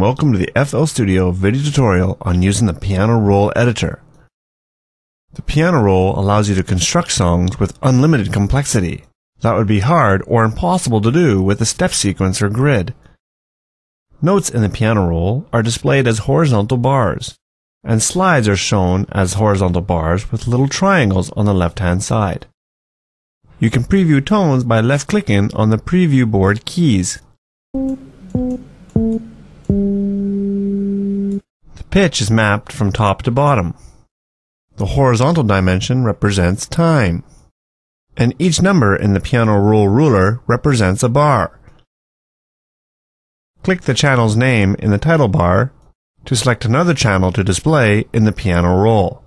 welcome to the FLStudio video tutorial on using the piano roll editor. The piano roll allows you to construct songs with unlimited complexity. That would be hard or impossible to do with a step sequence or grid. Notes in the piano roll are displayed as horizontal bars, and slides are shown as horizontal bars with little triangles on the left-hand side. You can preview tones by left-clicking on the preview board keys. The pitch is mapped from top to bottom. The horizontal dimension represents time, and each number in the piano roll ruler represents a bar. Click the channel's name in the title bar to select another channel to display in the piano roll.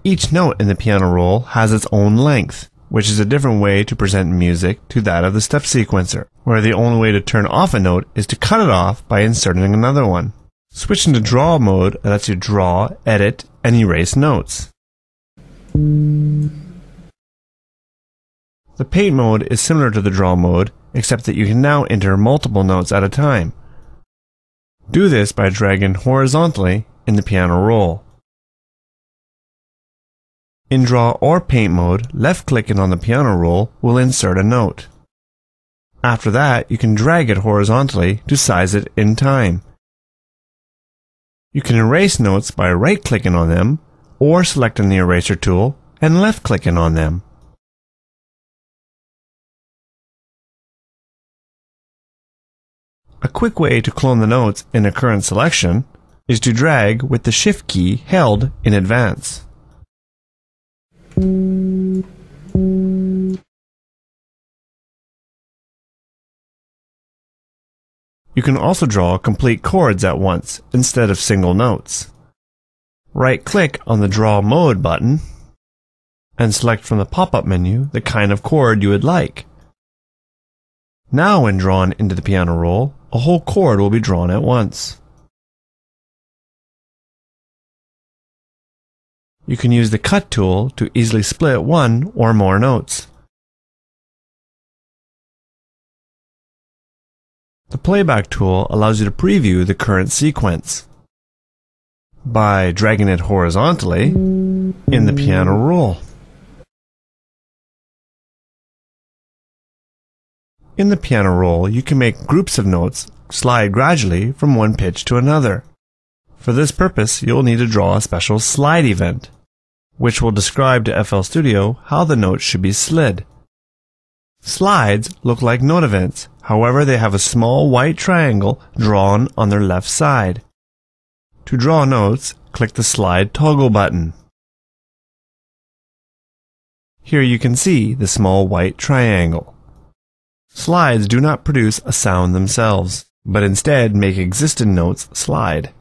Each note in the piano roll has its own length, which is a different way to present music to that of the step sequencer, where the only way to turn off a note is to cut it off by inserting another one. Switching to draw mode lets you draw, edit, and erase notes. The paint mode is similar to the draw mode, except that you can now enter multiple notes at a time. Do this by dragging horizontally in the piano roll. In draw or paint mode, left-clicking on the piano roll will insert a note. After that, you can drag it horizontally to size it in time. You can erase notes by right-clicking on them, or selecting the eraser tool and left-clicking on them. A quick way to clone the notes in a current selection is to drag with the Shift key held in advance. You can also draw complete chords at once instead of single notes. Right-click on the Draw Mode button and select from the pop-up menu the kind of chord you would like. Now when drawn into the piano roll, a whole chord will be drawn at once. You can use the Cut tool to easily split one or more notes. The Playback tool allows you to preview the current sequence by dragging it horizontally in the piano roll. In the piano roll, you can make groups of notes slide gradually from one pitch to another. For this purpose, you'll need to draw a special slide event, which will describe to FLStudio how the notes should be slid. Slides look like note events, however they have a small white triangle drawn on their left side. To draw notes, click the Slide toggle button. Here you can see the small white triangle. Slides do not produce a sound themselves, but instead make existing notes slide.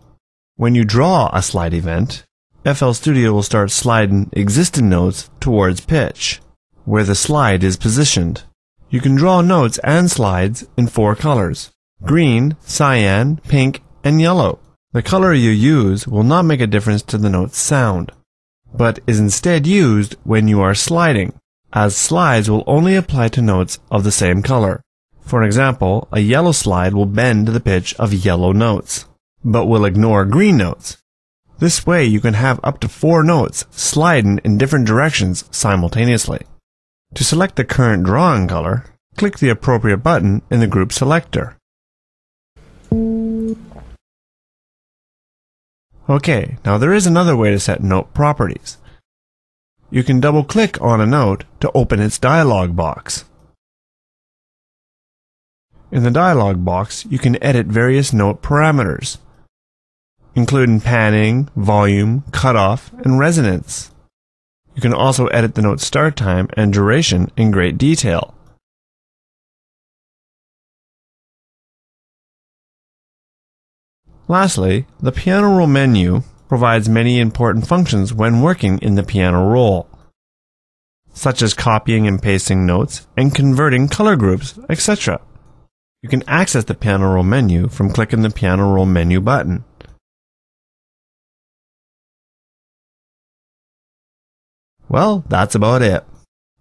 When you draw a slide event, FLStudio will start sliding existing notes towards pitch, where the slide is positioned. You can draw notes and slides in 4 colors: green, cyan, pink, and yellow. The color you use will not make a difference to the note's sound, but is instead used when you are sliding, as slides will only apply to notes of the same color. For example, a yellow slide will bend to the pitch of yellow notes, but will ignore green notes. This way you can have up to 4 notes sliding in different directions simultaneously. To select the current drawing color, click the appropriate button in the group selector. Okay, now there is another way to set note properties. You can double-click on a note to open its dialog box. In the dialog box, you can edit various note parameters, including panning, volume, cutoff, and resonance. You can also edit the note's start time and duration in great detail. Lastly, the piano roll menu provides many important functions when working in the piano roll, such as copying and pasting notes and converting color groups, etc. You can access the piano roll menu from clicking the piano roll menu button. Well, that's about it.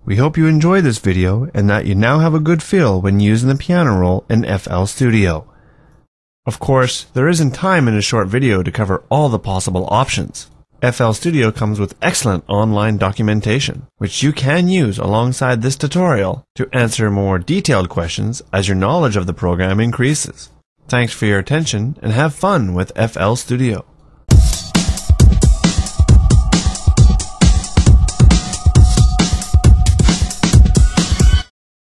We hope you enjoyed this video and that you now have a good feel when using the piano roll in FLStudio. Of course, there isn't time in a short video to cover all the possible options. FLStudio comes with excellent online documentation, which you can use alongside this tutorial to answer more detailed questions as your knowledge of the program increases. Thanks for your attention and have fun with FLStudio.